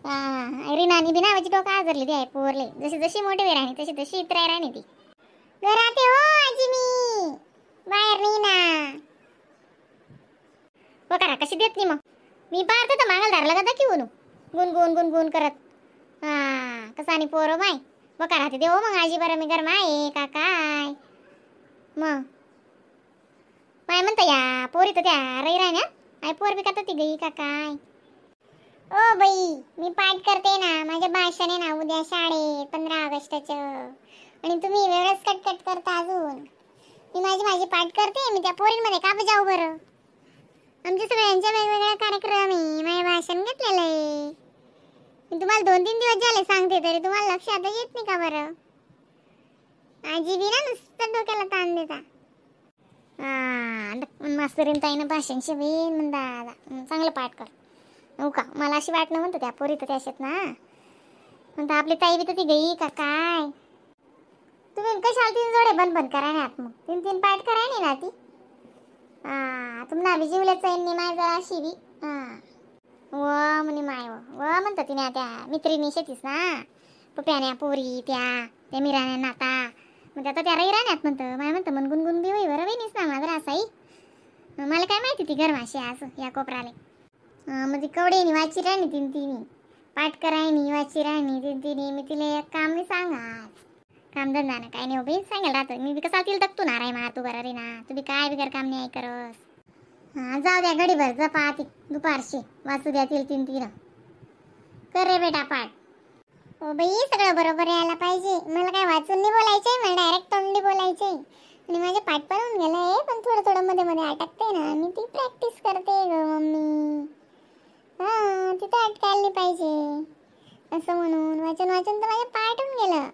रिनानी बिना आवाजी डोका आजरली ती आहे पोरले. जशी जशी मोठी वे राणी तशी तशी इतराय राणी ती. घरात हो आजी मी बाहेर नाही ना. करा कशी देत नाही मग. मी पाहते तर मागाल धरला का की गुण गुणगुण गुणगुण करत. कसा आणि पोरं माय बघा राहते देव मग आजी बरं मी गरमा आहे का काय मग माय म्हणता या पोरी तर त्या रही राहण्या आई पोर बी का ती गई का काय. ओ बाई मी पाठ करते ना माझ्या भाषण आहे ना उद्या शाळेत 15 ऑगस्टचं आणि तुम्ही वेळच कटकट करता अजून. मी माझी पाठ करते. मी त्या पोरींमध्ये का जाऊ बरं. आमच्या सगळ्यांच्या वेगवेगळ्या कार्यक्रम आहे. माझे भाषण घेतलेलं आहे. मी तुम्हाला 2-3 दिवस झाले सांगते तरी तुम्हाला लक्षात येत नाही का बरं. आजी बी ना नुसतं डोक्याला ताण देता. मास्तरीन ताईनं भाषण शिवीन म्हणता चांगलं पाठ कर. हो का मला अशी वाटणं म्हणतो त्या पोरी तर त्याच्यात ना म्हणता आपली ताई बी तर ती गई का काय. तुम्ही कशाला 3 जोडे बंद करा ना मग 3-3 पाठ करा नाही ना ती. तुम्हाला जीवल्याचं आहे माय जरा अशी बी व म्हणे माय व म्हणतो तिने त्या मित्रिणी शेतीस ना पप्याण्या पोरी त्या मिराण्या नाता म्हणजे आता त्या रही राहण्यात म्हणतं माय म्हणतं मन गुणगुण बी होई बरं वहिनीस ना माझा असाई. मला काय माहिती ती गरमाशी असं या कोपराले. म्हणजे कवडे नि वाची राणी तिने पाठ करायनी वाची राणी तिने मी तिला एक काम नाही सांगा कामधंदा ना काय नाही हो बी सांगेल राहतं. मी बी कसा तिला टकतो ना राय मा तू बरं रे ना तुम्ही काय बिगर काम नाही करस. जाऊ द्या घडीभर जपा ती दुपारशी वाचू द्या तिला 3 कर रे बेटा पाठ. हो बाई सगळं बरोबर यायला पाहिजे. मला काय वाचून नाही बोलायचंय मला डायरेक्ट तोंडी बोलायचंय. आणि माझे पाठ पण होऊन गेलंय पण थोडं मध्ये मध्ये अटकते ना मी ती प्रॅक्टिस करते ग मम्मी. तिथे अटकायला नाही पाहिजे असं म्हणून वाचून तर माझे पाठ होऊन गेलं.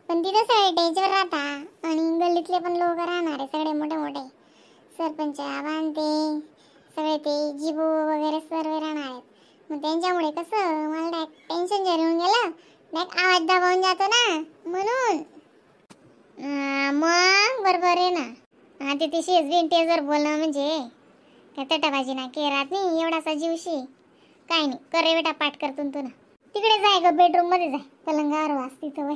पण तिथं सगळे टेजवर राहता आणि गल्लीतले पण लोक राहणार आहे सगळे मोठे सरपंच बांधते सगळे ते जिबू वगैरे सर्व राहणार आहेत. मग त्यांच्यामुळे कसं मला टेन्शन जरी होऊन गेलं आवाज दबावून जातो ना म्हणून. मग बरोबर आहे ना. ते शेज टेजवर बोलणं म्हणजे काय तटाबाजी ना केरात नाही एवढासा जीवशी काय नाही. कर रे बेटा पाठ करतो तू ना. तिकडे जाय ग बेडरूम मध्ये जाय पलंगावर वास तिथं बाई.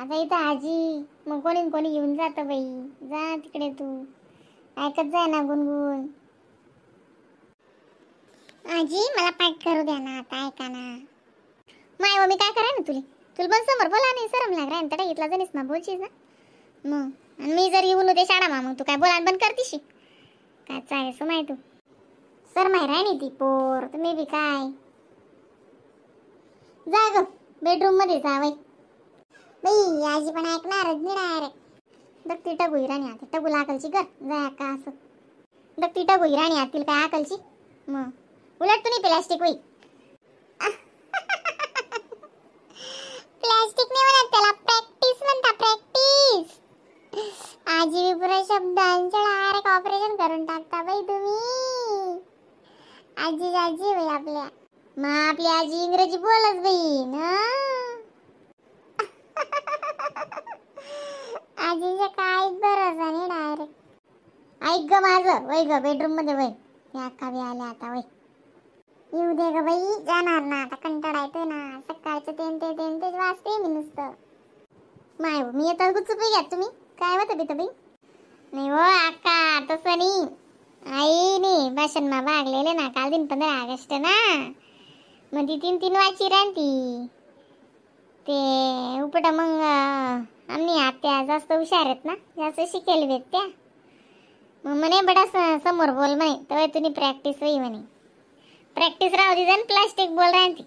आता इथं आजी मग कोणी येऊन जातं बाई. जा तिकडे तू ऐकत जाय ना गुणगुण. आजी मला पाठ करू द्या ना आता ऐका ना. माय मम्मी काय करा ना तुला पण समोर बोला नाही सरम लाग राय तडा इथला जणीस ना बोलशीस ना मग. आणि मी जर येऊन होते शाळा मग तू काय बोला बंद करतीशी काय चायस माय तू सर माय राय नाही ती पोर तुम्ही बी काय. जा ग बेडरूम मध्ये जा बाई. बाई आजी पण ऐकणारच नाही डायरेक्ट. दक्ती टगू राणी आता टगूला अकलची कर जाय का असं. दक्ती टगू राणी आतील काय अकलची मग उलट तू नाही प्लॅस्टिक होई. प्लॅस्टिक नाही म्हणत त्याला प्रॅक्टिस म्हणता प्रॅक्टिस. आजी पुरा शब्दांच्या डायरेक्ट ऑपरेशन करून टाकता बाई तुम्ही. आजी बाई आपल्या मग आपली आजी इंग्रजी बोलच बाई ना. आजीच्या काय भरोसा नाही डायरेक्ट. ऐक ग माझं वय ग बेडरूम मध्ये वय या अक्का बी आल्या आता वय. येऊ दे ग बाई जाणार ना आता कंटाळा येतोय ना सकाळचं तेच वाचते मी नुसतं. माय मी येतात गुचुपी घ्या तुम्ही काय होतं बितं बाई. नाही हो अक्का तसं नाही आई नाही भाषण मा भागलेले ना काल दिन 15 ऑगस्ट ना मग ती 3 वाची राहती ते उपट मग आम्ही आत्या जास्त हुशार आहेत ना जास्त शिकेल वेत त्या मग म्हणे बडा समोर बोल म्हणे तर तुम्ही प्रॅक्टिस होई म्हणे. प्रॅक्टिस राहू दे जण प्लास्टिक बोल राहती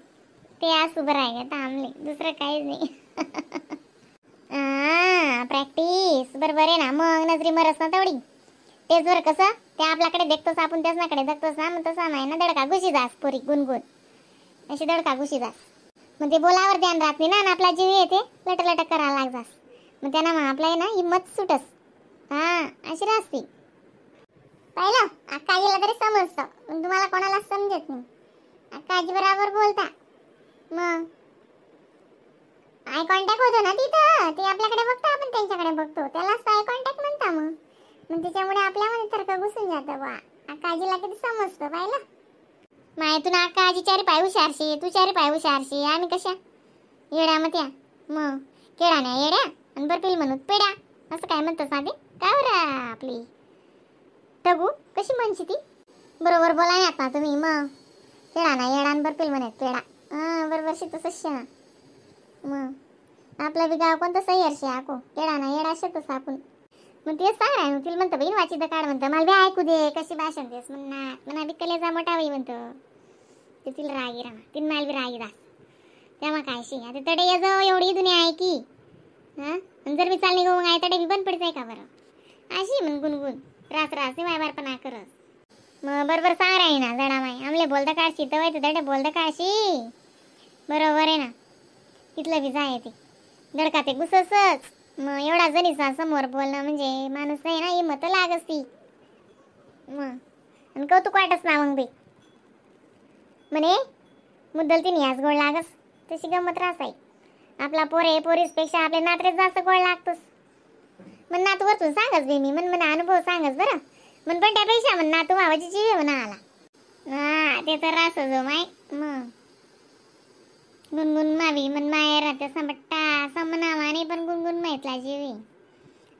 ते असं बरं आहे का थांबले दुसरं काहीच नाही. प्रॅक्टिस बरोबर आहे ना मग नजरी मरस ना तेवढी तेच बरं कसं ते आपल्याकडे देखतोस आपण त्याचनाकडे देखतोस ना मग तसा नाही ना दडका घुशी जास पोरी गुणगुण अशी दडका घुशी जास मग ते बोलावर ध्यान राहत नाही ना आपला जीव येते लटक करायला लाग जास मग त्यांना मग आपल्या ना हिंमत सुटस. अशी राहते पाहिलं अक्काजीला तरी समजतं पण तुम्हाला कोणाला समजत नाही. अक्काजी बरोबर बोलता मग आय कॉन्टॅक्ट होतो ना तिथं ते आपल्याकडे बघतो आपण त्यांच्याकडे बघतो त्यालाच आय कॉन्टॅक्ट म्हणता मग त्याच्यामुळे आपल्यामध्ये तर्क घुसून जातं बा. अक्काजीला किती समजतं पाहिलं. माय तू नाका आजी चारी पाय हुशारशी, तू चारी पाय हुशारशी, आम्ही कशा येड्या मग त्या मग केळाण्या येड्या आणि बर्फील म्हणत पेड्या, असं काय म्हणतं साधे काय बरं आपली टगू कशी म्हणशी ती बरोबर बोला नाही आता तुम्ही. मग केळाना येडा आणि बर्फील म्हणत पेडा, हां बरोबर शी तसंच शा. मग आपला बी गाव कोणतं सही हरशी आको केळाना येडा शेतच आपण. मग तेच सांगा मग तिला म्हणतं बहीण वाची तर काढ म्हणतं, मला बी ऐकू दे कशी भाषण देस म्हणणार म्हणा बी कलेचा मोठा बाई म्हणतं. ते तिला रागी राहा तीन माल बी रागी राहा तेव्हा काय शी आता तडे या जाऊ एवढी दुनिया आहे की. हां जर मी चालली गो मग आहे तडे बी बंद पडत आहे का बरं अशी म्हण गुणगुण रास रास माय बार पण करत. मग बरोबर सांग राही ना जडा माय आमले बोलता काढशी तर व्हायचं तडे बोलता काढशी बरोबर आहे ना. तिथलं बी जाय ते दडका ते गुससच. मग एवढा जणीचा समोर बोलणं म्हणजे माणूस नाही ना हिंमत लागस ती. मग आणि कौतुक वाटस ना मग बी म्हणे मुद्दल तिने याच गोड लागस तशी गंमत रास आहे. आपला पोरे पोरीसपेक्षा आपल्या नात्रेच जास्त गोड लागतोस. म्हण नातू वरतून सांगस बी मी म्हण अनुभव सांगस बरं म्हण पण त्यापेक्षा म्हण नातू भावाची जीव म्हणा आला. हा ते तर रास जो माय. मग गुणगुण मावी मन माय राहते समट्टा असं म्हणावा नाही पण गुणगुण माहितला जीवी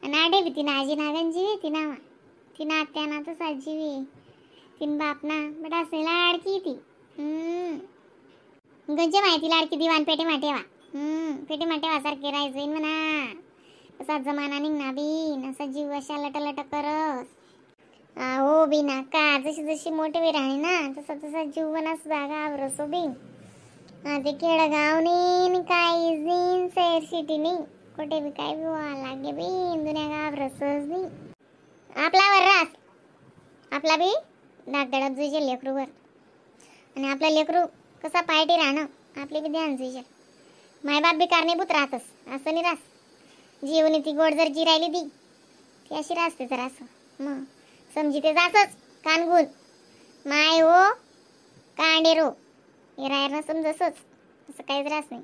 आणि आडे बी तिनं आजी नागन जीवी ती नावा तिनं आत्या ना तसा जीवी तिन बाप ना बट असे लाडकी ती. गंजे माहिती लाडकी दिवाण पेटे माटेवा पेटे माटेवा सारखे राहायचं म्हणा. असा जमाना निघना बीन असा जीव अशा लट करस. हो बी ना का जशी जशी मोठी वे राहणी ना तसा तसा जीव बना सुद्धा घाबरसो बी. ते खेडगाव नाही काही जीन शहर सिटी नाही कुठे बी काय बी व्हायला लागे बी दुनिया घाबरसच नाही. आपल्यावर रास आपला बी दागदडत जुजेल लेकरूवर आणि आपला लेकरू कसा पायटी राहणं आपले बी ध्यान जुजेल. मायबाप बी कारणीभूत राहतस असं नाही रास. जीवनी ती गोड जर जी राहिली ती ती अशी रासते तर असं. मग समजी ते जासच कानगुण माय हो कांडेरो हे रायनं समजसच असं काहीच रास नाही.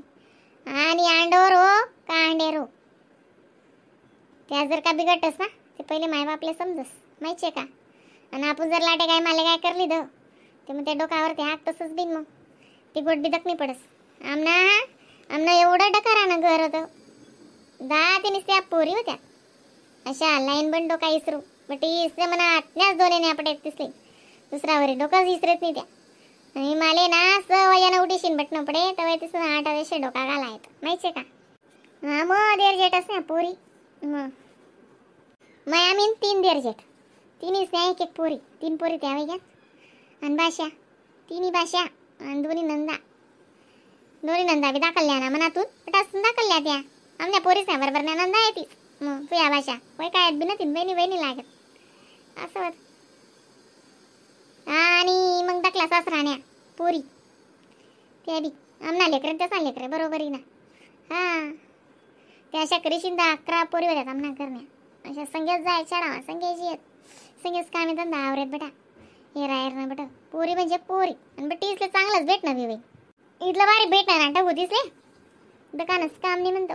आणि अंडोर हो कांडेरो त्या जर का बिघडतस ना ते पहिले मायबापले समजस माहिती आहे का. आणि आपण जर लाटे काय माले काय करली द ते मग त्या डोकावर ते हाक तसंच बिन मग ती गोड बिदक नाही पडस. आमना एवढं डकारानं घर होतं 10 ते नुसत्या पोरी होत्या अशा लाईन बन डोका इसरू बट इसरे म्हणा आत्याच दोन्हीने आपटे दिसले दुसरावरी डोकाच इसरत नाही त्या. आणि माले ना वयानं उठीशीन बटणं पडे तर तिसून 8 वर्षे डोका घालायत माहिती आहे का. हां मग देर जेटच ना पोरी. मग आम्ही 3 देर जेट तिन्हीच नाही एक एक पोरी 3 पोरी त्या घ्या आणि भाषा तिन्ही भाषा आणि दोन्ही नंदा बी दाखलल्या ना मनातून पटासून दाखलल्या त्या आमच्या पोरीच नाही बरोबर नाही नंदा आहे ती. मग तू या भाषा होय काय बी ना तीन बहिणी लागत असं होत. आणि मग दाखला सासराण्या पोरी त्या बी आमना लेकरं त्याचा लेकरं बरोबरी ना. हां त्या अशा करीशिंदा 11 पोरी होत्यात आमना करण्या अशा संगेच जाय शाळा संगेची येत संगेच कामी धंदा आवरेत बेटा हे रायर ना बेटा पोरी म्हणजे पोरी आणि बेटी इसले चांगलंच भेटणार बी बाई इथलं भारी भेटणार ना टगू दिसले दुकानच काम नाही म्हणतो.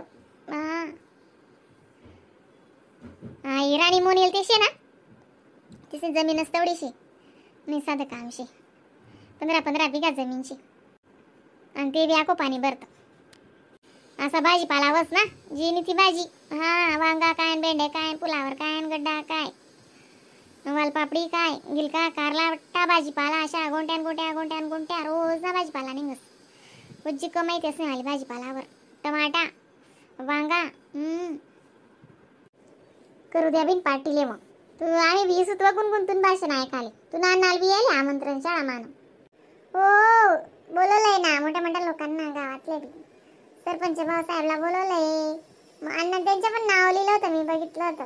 हां इराणी मोन येईल तेशे ना तिथे जमीनच तेवढीशी नाही साधं कामशी 15 बिघा जमीनची आणि ते बी आको पाणी भरतं असा भाजीपाला वस ना जी ती भाजी. हां वांगा काय भेंडे काय पुलावर काय गड्डा काय वालपापडी काय गिलका कारला वट्टा भाजीपाला अशा गोंट्यान रोज ना भाजीपाला निघस उज्जी कमाई तेच नाही आली भाजीपालावर टमाटा वांगा करू द्या बिन पाटीले. मग तू आम्ही बी सुतवा गुणगुंतून भाषण ऐकाले तू नाल बी यायला आमंत्रण शाळा मान. हो बोलवलंय ना मोठ्या लोकांना गावातले बी सरपंच भाऊसाहेबला बोलवलंय. मग अण्णा त्यांचं पण नाव लिहिलं होतं मी बघितलं होतं.